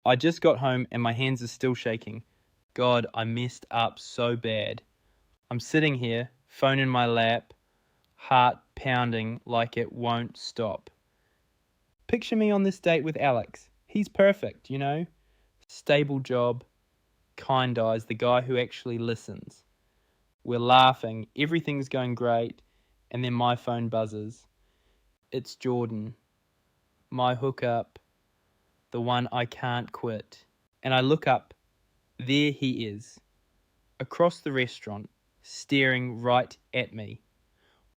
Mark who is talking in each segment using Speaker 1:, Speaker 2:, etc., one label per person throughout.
Speaker 1: I just got home and my hands are still shaking. God, I messed up so bad. I'm sitting here, phone in my lap, heart pounding like it won't stop. Picture me on this date with Alex. He's perfect, you know? Stable job, kind eyes, the guy who actually listens. We're laughing, everything's going great, and then my phone buzzes. It's Jordan, my hookup, the one I can't quit. And I look up, there he is, across the restaurant, staring right at me.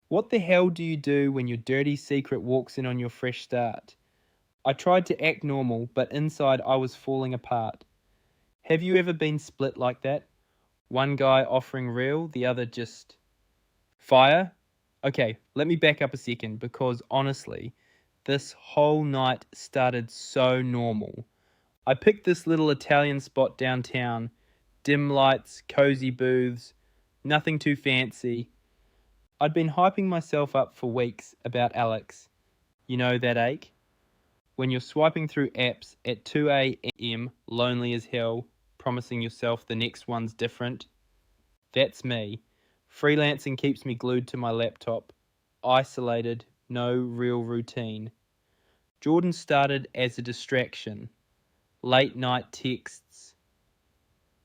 Speaker 1: What the hell do you do when your dirty secret walks in on your fresh start? I tried to act normal, but inside I was falling apart. Have you ever been split like that? One guy offering real, the other just fire? Okay, let me back up a second because honestly, this whole night started so normal. I picked this little Italian spot downtown, dim lights, cozy booths, nothing too fancy. I'd been hyping myself up for weeks about Alex. You know that ache? When you're swiping through apps at 2 a.m., lonely as hell, promising yourself the next one's different. That's me. Freelancing keeps me glued to my laptop, isolated, no real routine. Jordan started as a distraction, late night texts,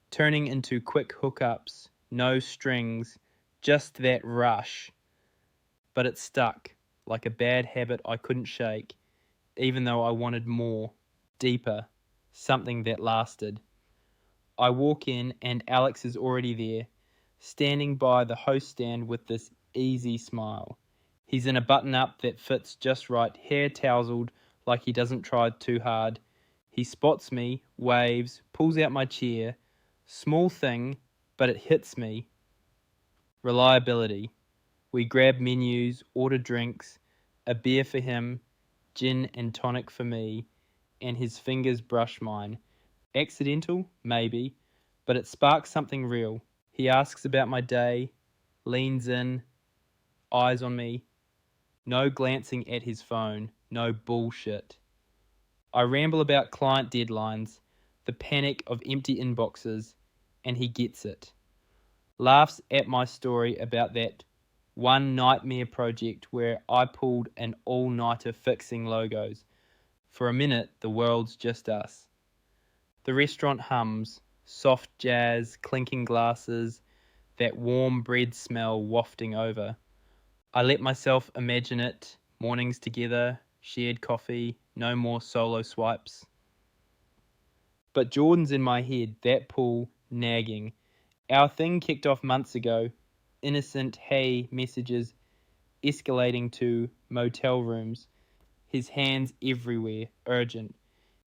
Speaker 1: turning into quick hookups, no strings, just that rush. But it stuck, like a bad habit I couldn't shake, even though I wanted more, deeper, something that lasted. I walk in and Alex is already there, standing by the host stand with this easy smile. He's in a button up that fits just right, hair tousled like he doesn't try too hard. He spots me, waves, pulls out my chair. Small thing, but it hits me. Reliability. We grab menus, order drinks, a beer for him, gin and tonic for me, and his fingers brush mine. Accidental? Maybe, but it sparks something real. He asks about my day, leans in, eyes on me. No glancing at his phone, no bullshit. I ramble about client deadlines, the panic of empty inboxes, and he gets it. Laughs at my story about that one nightmare project where I pulled an all-nighter fixing logos. For a minute, the world's just us. The restaurant hums, soft jazz, clinking glasses, that warm bread smell wafting over. I let myself imagine it, mornings together, shared coffee, no more solo swipes. But Jordan's in my head, that pull, nagging. Our thing kicked off months ago, innocent hey messages escalating to motel rooms, his hands everywhere, urgent.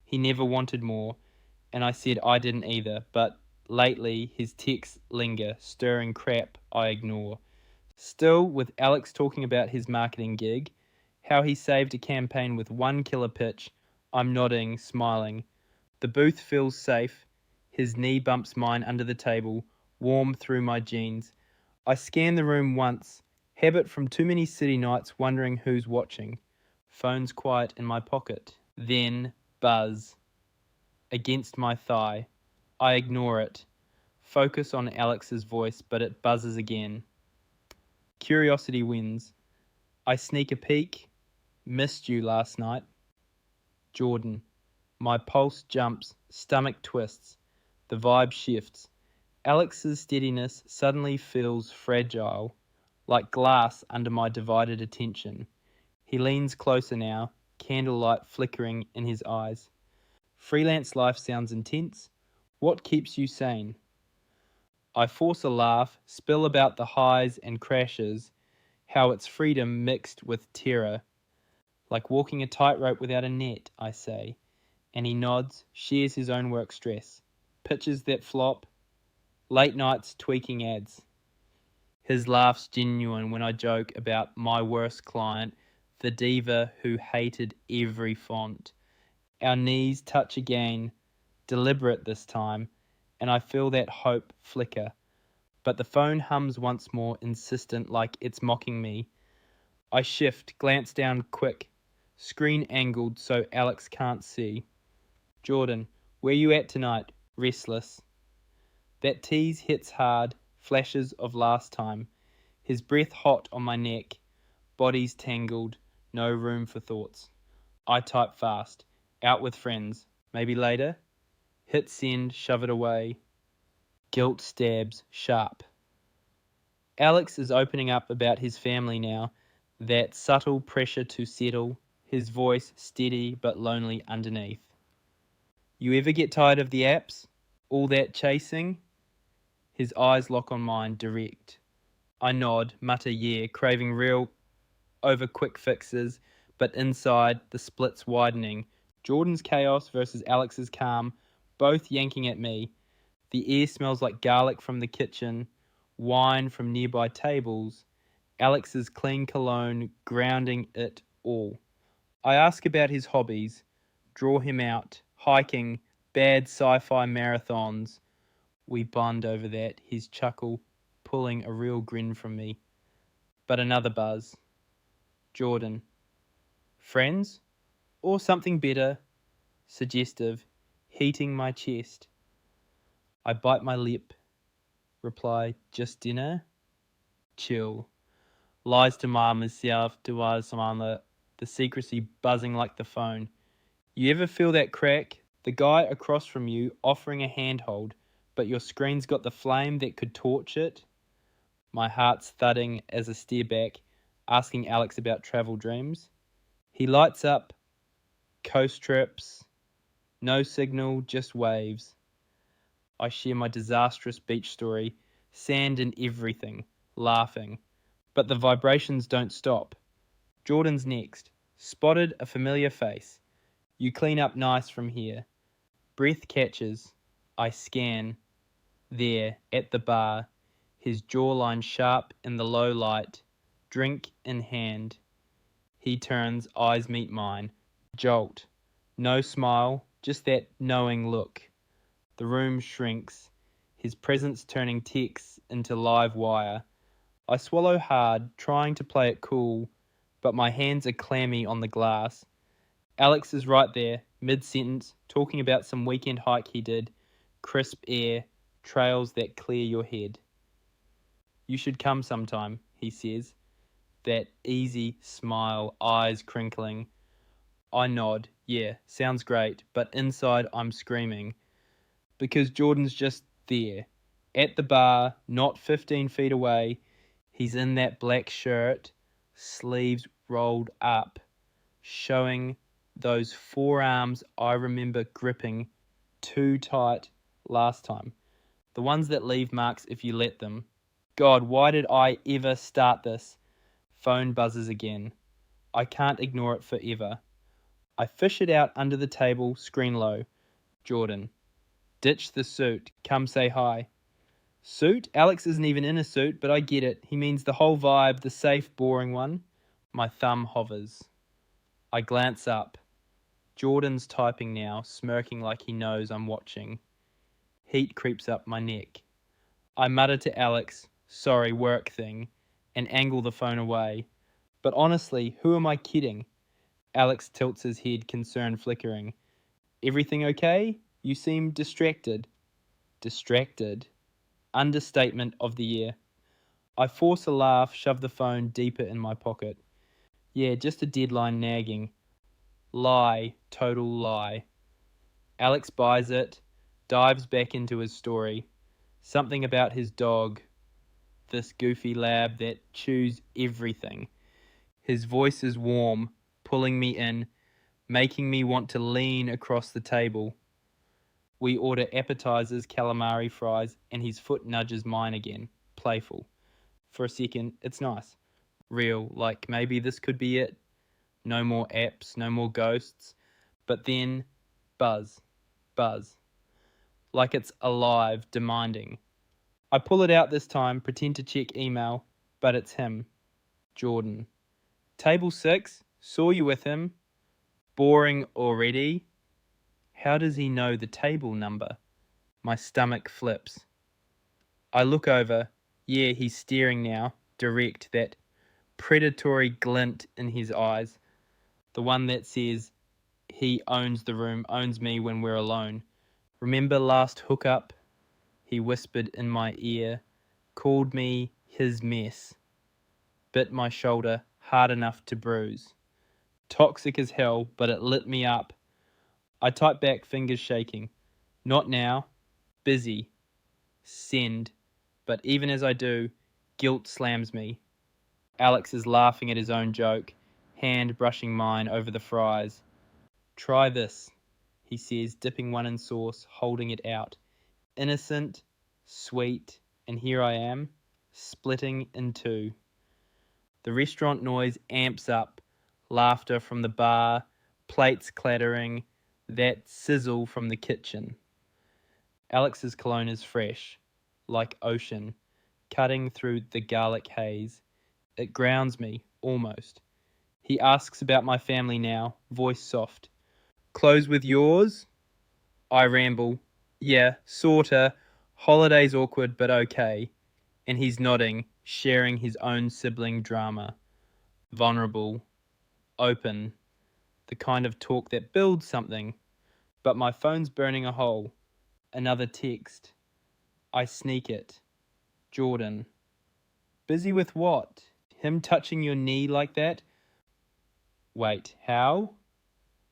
Speaker 1: He never wanted more, and I said I didn't either, but lately his texts linger, stirring crap I ignore. Still, with Alex talking about his marketing gig, how he saved a campaign with one killer pitch, I'm nodding, smiling. The booth feels safe. His knee bumps mine under the table, warm through my jeans. I scan the room once, habit from too many city nights wondering who's watching. Phone's quiet in my pocket. Then, buzz. Against my thigh. I ignore it. Focus on Alex's voice, but it buzzes again. Curiosity wins. I sneak a peek. Missed you last night. Jordan. My pulse jumps, stomach twists. The vibe shifts. Alex's steadiness suddenly feels fragile, like glass under my divided attention. He leans closer now, candlelight flickering in his eyes. Freelance life sounds intense. What keeps you sane? I force a laugh, spill about the highs and crashes, how it's freedom mixed with terror. Like walking a tightrope without a net, I say. And he nods, shares his own work stress. Pitches that flop, late nights tweaking ads. His laugh's genuine when I joke about my worst client, the diva who hated every font. Our knees touch again, deliberate this time, and I feel that hope flicker. But the phone hums once more, insistent like it's mocking me. I shift, glance down quick, screen angled so Alex can't see. Jordan, Where you at tonight? Restless. That tease hits hard, flashes of last time. His breath hot on my neck, bodies tangled, no room for thoughts. I type fast. Out with friends. Maybe later? Hit send, shove it away. Guilt stabs, sharp. Alex is opening up about his family now. That subtle pressure to settle, his voice steady but lonely underneath. You ever get tired of the apps? All that chasing? His eyes lock on mine, direct. I nod, mutter yeah, craving real over quick fixes, but inside, the split's widening. Jordan's chaos versus Alex's calm, both yanking at me. The air smells like garlic from the kitchen, wine from nearby tables, Alex's clean cologne grounding it all. I ask about his hobbies, draw him out, hiking, bad sci-fi marathons. We bond over that, his chuckle pulling a real grin from me. But another buzz. Jordan. Friends? Or something better, suggestive, heating my chest. I bite my lip. Reply, just dinner? Chill. Lies to myself, to the secrecy buzzing like the phone. You ever feel that crack? The guy across from you offering a handhold, but your screen's got the flame that could torch it? My heart's thudding as I stare back, asking Alex about travel dreams. He lights up. Coast trips. No signal, just waves. I share my disastrous beach story, sand and everything, laughing. But the vibrations don't stop. Jordan's next. Spotted a familiar face. You clean up nice from here. Breath catches. I scan. There, at the bar, his jawline sharp in the low light, drink in hand. He turns, eyes meet mine. Jolt. No smile, just that knowing look. The room shrinks, his presence turning text into live wire. I swallow hard, trying to play it cool, but my hands are clammy on the glass. Alex is right there, mid-sentence, talking about some weekend hike he did. Crisp air, trails that clear your head. You should come sometime, he says. That easy smile, eyes crinkling. I nod. Yeah, sounds great, but inside I'm screaming. Because Jordan's just there. At the bar, not 15 feet away. He's in that black shirt, sleeves rolled up, showing those forearms I remember gripping too tight last time. The ones that leave marks if you let them. God, why did I ever start this? Phone buzzes again. I can't ignore it forever. I fish it out under the table, screen low. Jordan. Ditch the suit. Come say hi. Suit? Alex isn't even in a suit, but I get it. He means the whole vibe, the safe, boring one. My thumb hovers. I glance up. Jordan's typing now, smirking like he knows I'm watching. Heat creeps up my neck. I mutter to Alex, sorry, work thing, and angle the phone away. But honestly, who am I kidding? Alex tilts his head, concern flickering. Everything okay? You seem distracted. Distracted? Understatement of the year. I force a laugh, shove the phone deeper in my pocket. Yeah, just a deadline nagging. Lie, total lie. Alex buys it, dives back into his story. Something about his dog, this goofy lab that chews everything. His voice is warm, pulling me in, making me want to lean across the table. We order appetizers, calamari fries, and his foot nudges mine again, playful. For a second, it's nice. Real, like maybe this could be it. No more apps, no more ghosts. But then, buzz, buzz. Like it's alive, demanding. I pull it out this time, pretend to check email, but it's him. Jordan. Table 6, saw you with him. Boring already. How does he know the table number? My stomach flips. I look over. Yeah, he's staring now, direct, that predatory glint in his eyes. The one that says he owns the room, owns me when we're alone. Remember last hookup? He whispered in my ear, called me his mess, bit my shoulder hard enough to bruise. Toxic as hell, but it lit me up. I typed back, fingers shaking. Not now. Busy. Send. But even as I do, guilt slams me. Alex is laughing at his own joke, hand brushing mine over the fries. Try this, he says, dipping one in sauce, holding it out. Innocent, sweet, and here I am, splitting in two. The restaurant noise amps up, laughter from the bar, plates clattering, that sizzle from the kitchen. Alex's cologne is fresh, like ocean, cutting through the garlic haze. It grounds me, almost. He asks about my family now, voice soft. Close with yours? I ramble. Yeah, sorta. Holiday's awkward, but okay. And he's nodding, sharing his own sibling drama. Vulnerable, open, the kind of talk that builds something. But my phone's burning a hole. Another text. I sneak it. Jordan. Busy with what? Him touching your knee like that? Wait, how?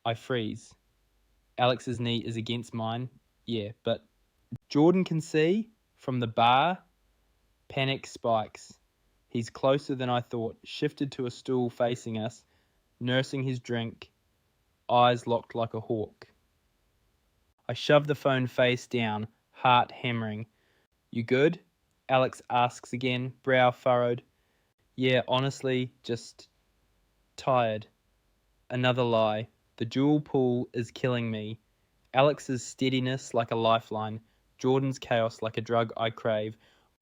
Speaker 1: I freeze. Alex's knee is against mine. Yeah, but Jordan can see from the bar. Panic spikes. He's closer than I thought, shifted to a stool facing us, nursing his drink, eyes locked like a hawk. I shove the phone face down, heart hammering. You good? Alex asks again, brow furrowed. Yeah, honestly, just tired. Another lie. The dual pull is killing me. Alex's steadiness like a lifeline, Jordan's chaos like a drug I crave.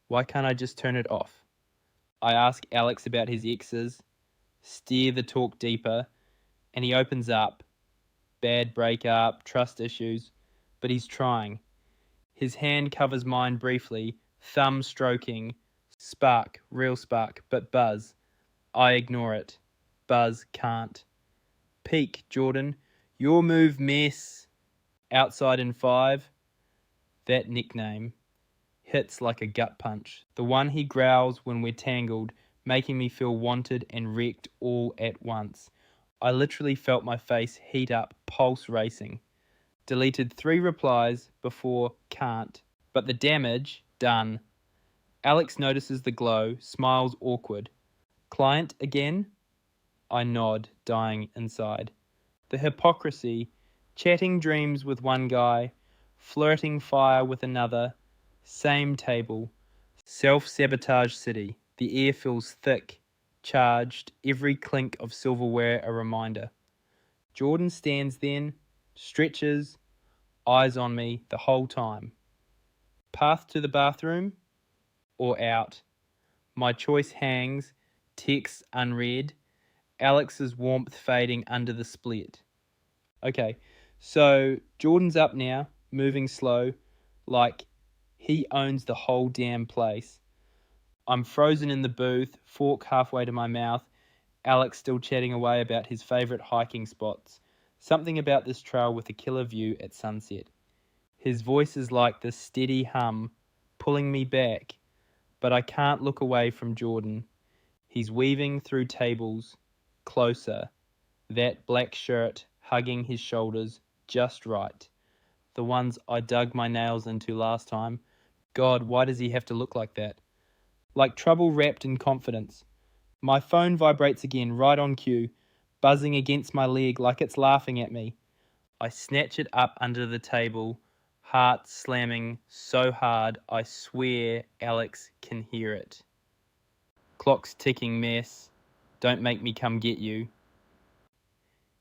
Speaker 1: Why can't I just turn it off? I ask Alex about his exes, steer the talk deeper, and he opens up. Bad breakup, trust issues, but he's trying. His hand covers mine briefly, thumb stroking, spark, real spark, but buzz. I ignore it. Buzz can't. Peek, Jordan. Your move, miss. Outside in 5. That nickname hits like a gut punch. The one he growls when we're tangled, making me feel wanted and wrecked all at once. I literally felt my face heat up, pulse racing. Deleted 3 replies before can't, but the damage, done. Alex notices the glow, smiles awkward. Client again? I nod, dying inside. The hypocrisy, chatting dreams with one guy, flirting fire with another, same table, self-sabotage city. The air feels thick, charged, every clink of silverware a reminder. Jordan stands then, stretches, eyes on me the whole time. Path to the bathroom or out? My choice hangs, text unread, Alex's warmth fading under the split. Okay, so Jordan's up now, moving slow, like he owns the whole damn place. I'm frozen in the booth, fork halfway to my mouth, Alex still chatting away about his favourite hiking spots. Something about this trail with a killer view at sunset. His voice is like this steady hum, pulling me back, but I can't look away from Jordan. He's weaving through tables, closer, that black shirt hugging his shoulders just right. The ones I dug my nails into last time. God, why does he have to look like that? Like trouble wrapped in confidence. My phone vibrates again, right on cue, buzzing against my leg like it's laughing at me. I snatch it up under the table, heart slamming so hard I swear Alex can hear it. Clock's ticking, mess. Don't make me come get you.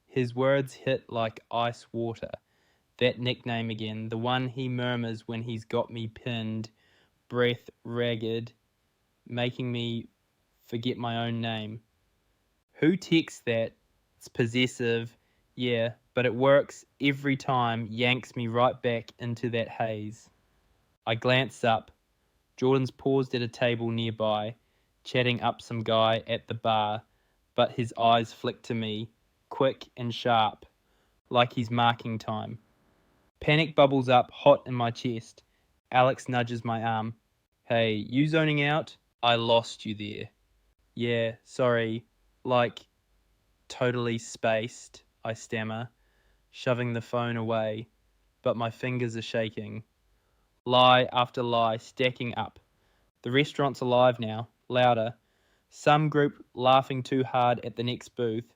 Speaker 1: His words hit like ice water. That nickname again, the one he murmurs when he's got me pinned, breath ragged, making me forget my own name. Who texts that? It's possessive, yeah, but it works every time, yanks me right back into that haze. I glance up. Jordan's paused at a table nearby, chatting up some guy at the bar, but his eyes flick to me, quick and sharp, like he's marking time. Panic bubbles up hot in my chest. Alex nudges my arm. Hey, you zoning out? I lost you there. Yeah, sorry. Like, totally spaced, I stammer, shoving the phone away, but my fingers are shaking. Lie after lie stacking up. The restaurant's alive now, louder. Some group laughing too hard at the next booth.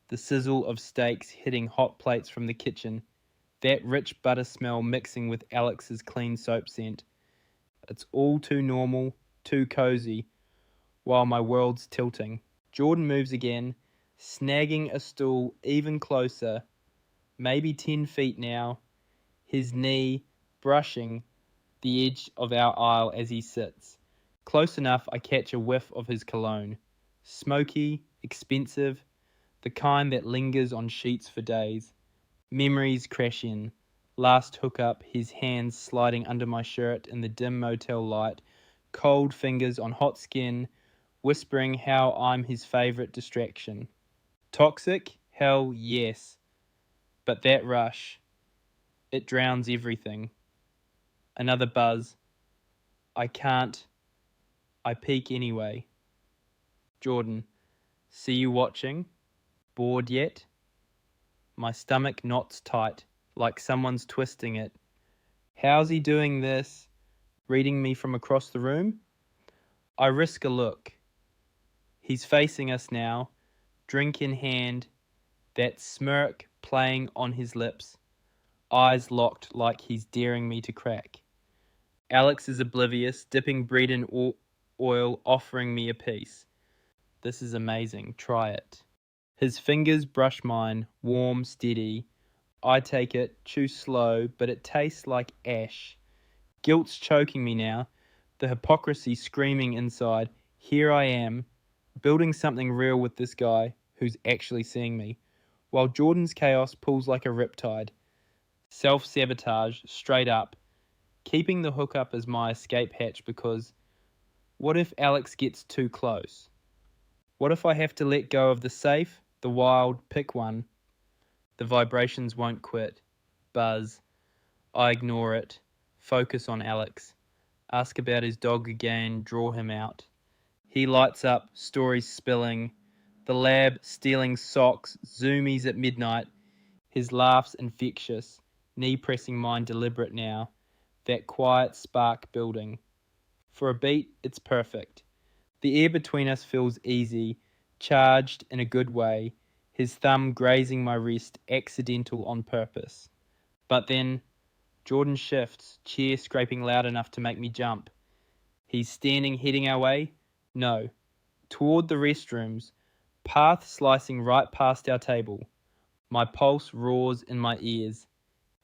Speaker 1: The sizzle of steaks hitting hot plates from the kitchen. That rich butter smell mixing with Alex's clean soap scent. It's all too normal, too cozy, while my world's tilting. Jordan moves again, snagging a stool even closer, maybe 10 feet now, his knee brushing the edge of our aisle as he sits. Close enough I catch a whiff of his cologne. Smoky, expensive, the kind that lingers on sheets for days. Memories crash in. Last hookup, his hands sliding under my shirt in the dim motel light, cold fingers on hot skin, whispering how I'm his favorite distraction. Toxic? Hell yes. But that rush, it drowns everything. Another buzz. I can't. I peek anyway. Jordan, see you watching? Bored yet? My stomach knots tight, like someone's twisting it. How's he doing this? Reading me from across the room? I risk a look. He's facing us now, drink in hand, that smirk playing on his lips, eyes locked like he's daring me to crack. Alex is oblivious, dipping bread in oil, offering me a piece. This is amazing, try it. His fingers brush mine, warm, steady. I take it, chew slow, but it tastes like ash. Guilt's choking me now, the hypocrisy screaming inside. Here I am, building something real with this guy who's actually seeing me, while Jordan's chaos pulls like a riptide. Self-sabotage, straight up, keeping the hookup as my escape hatch because what if Alex gets too close? What if I have to let go of the safe, the wild, pick one? The vibrations won't quit. Buzz. I ignore it. Focus on Alex. Ask about his dog again, draw him out. He lights up, stories spilling. The lab stealing socks, zoomies at midnight. His laughs infectious, knee pressing mine deliberate now. That quiet spark building. For a beat, it's perfect. The air between us feels easy, charged in a good way, his thumb grazing my wrist, accidental on purpose. But then, Jordan shifts, chair scraping loud enough to make me jump. He's standing heading our way? No. Toward the restrooms, path slicing right past our table. My pulse roars in my ears.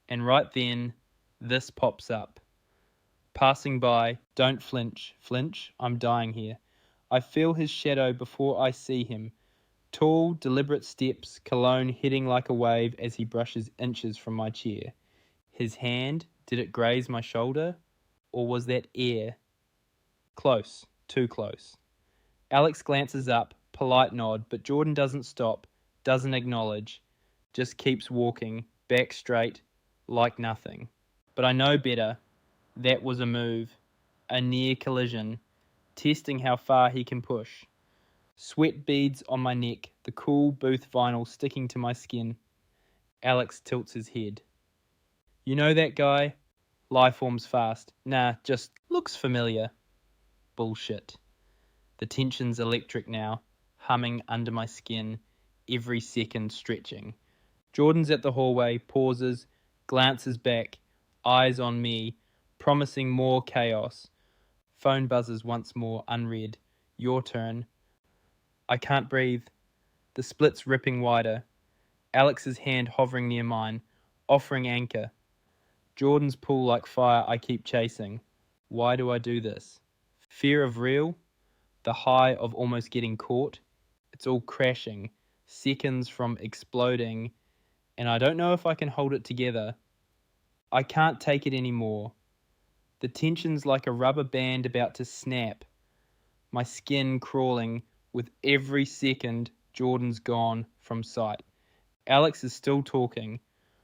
Speaker 1: And right then, this pops up. Passing by, don't flinch, flinch, I'm dying here. I feel his shadow before I see him. Tall, deliberate steps, cologne hitting like a wave as he brushes inches from my chair. His hand, did it graze my shoulder? Or was that air? Close, too close. Alex glances up, polite nod, but Jordan doesn't stop, doesn't acknowledge, just keeps walking, back straight, like nothing. But I know better. That was a move, a near collision, testing how far he can push. Sweat beads on my neck, the cool booth vinyl sticking to my skin. Alex tilts his head. You know that guy? Life forms fast. Nah, just looks familiar. Bullshit. The tension's electric now, humming under my skin, every second stretching. Jordan's at the hallway, pauses, glances back, eyes on me, promising more chaos. Phone buzzes once more, unread. Your turn. I can't breathe. The split's ripping wider. Alex's hand hovering near mine, offering anchor. Jordan's pull like fire I keep chasing. Why do I do this? Fear of real? The high of almost getting caught? It's all crashing, seconds from exploding, and I don't know if I can hold it together. I can't take it anymore. The tension's like a rubber band about to snap. My skin crawling with every second Jordan's gone from sight. Alex is still talking,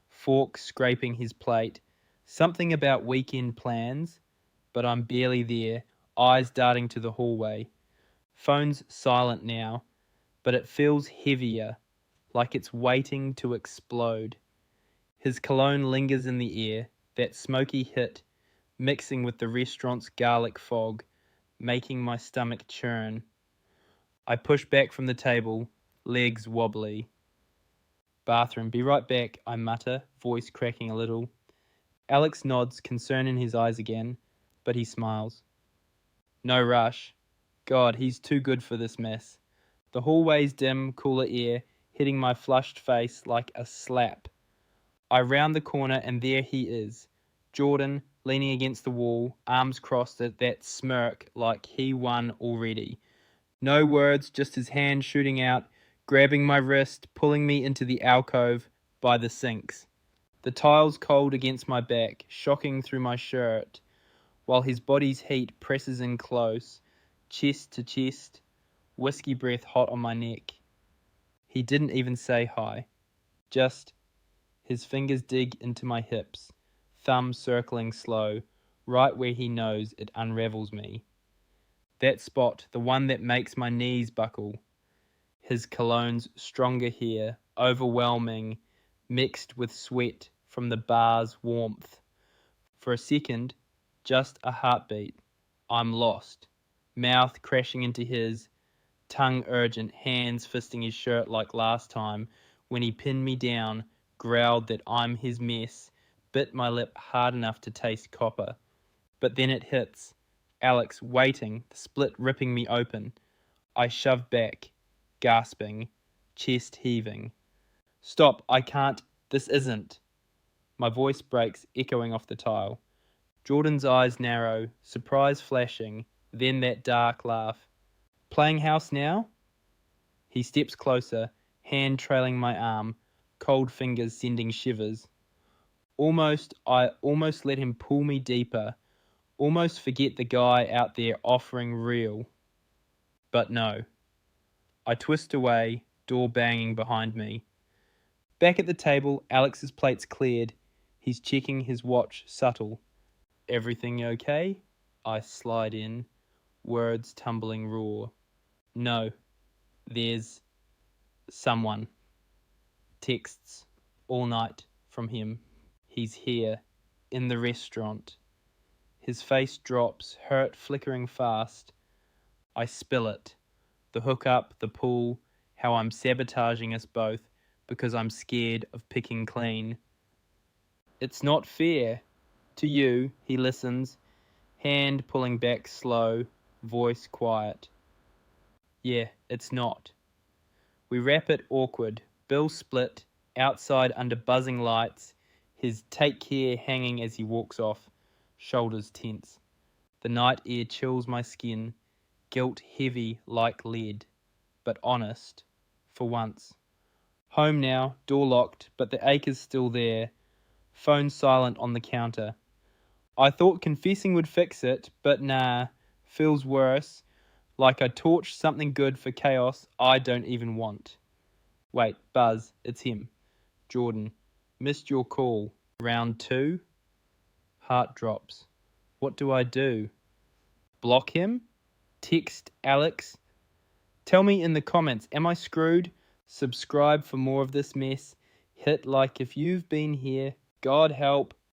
Speaker 1: fork scraping his plate, Something about weekend plans, but I'm barely there, eyes darting to the hallway. Phone's silent now, but it feels heavier, like it's waiting to explode. His cologne lingers in the air, that smoky hit, mixing with the restaurant's garlic fog, making my stomach churn. I push back from the table, legs wobbly. Bathroom, be right back, I mutter, voice cracking a little. Alex nods, concern in his eyes again, but he smiles. No rush. God, he's too good for this mess. The hallway's dim, cooler air hitting my flushed face like a slap. I round the corner and there he is, Jordan, leaning against the wall, arms crossed at that smirk like he won already. No words, just his hand shooting out, grabbing my wrist, pulling me into the alcove by the sinks. The tiles cold against my back, shocking through my shirt, while his body's heat presses in close, chest to chest, whiskey breath hot on my neck. He didn't even say hi, just his fingers dig into my hips, thumb circling slow, right where he knows it unravels me. That spot, the one that makes my knees buckle. His cologne's stronger here, overwhelming, mixed with sweat from the bar's warmth. For a second, just a heartbeat. I'm lost. Mouth crashing into his, tongue urgent, hands fisting his shirt like last time when he pinned me down, growled that I'm his mess, bit my lip hard enough to taste copper. But then it hits. Alex waiting, the split ripping me open. I shove back, gasping, chest heaving. Stop, I can't, this isn't. My voice breaks, echoing off the tile. Jordan's eyes narrow, surprise flashing, then that dark laugh. Playing house now? He steps closer, hand trailing my arm, cold fingers sending shivers. I almost let him pull me deeper, almost forget the guy out there offering real. But no. I twist away, door banging behind me. Back at the table, Alex's plate's cleared. He's checking his watch, subtle. Everything okay? I slide in, words tumbling raw. No, there's someone. Texts all night from him. He's here, in the restaurant. His face drops, hurt flickering fast. I spill it. The hookup, the pool, how I'm sabotaging us both because I'm scared of picking clean. It's not fair. To you, he listens, hand pulling back slow, voice quiet. Yeah, it's not. We wrap it awkward, bill split, outside under buzzing lights, his take care hanging as he walks off, shoulders tense. The night air chills my skin, guilt heavy like lead, but honest, for once. Home now, door locked, but the ache is still there, phone silent on the counter. I thought confessing would fix it, but nah, feels worse, like I torched something good for chaos I don't even want. Wait, Buzz, it's him. Jordan, missed your call. Round two? Heart drops. What do I do? Block him? Text Alex? Tell me in the comments, am I screwed? Subscribe for more of this mess. Hit like if you've been here. God help.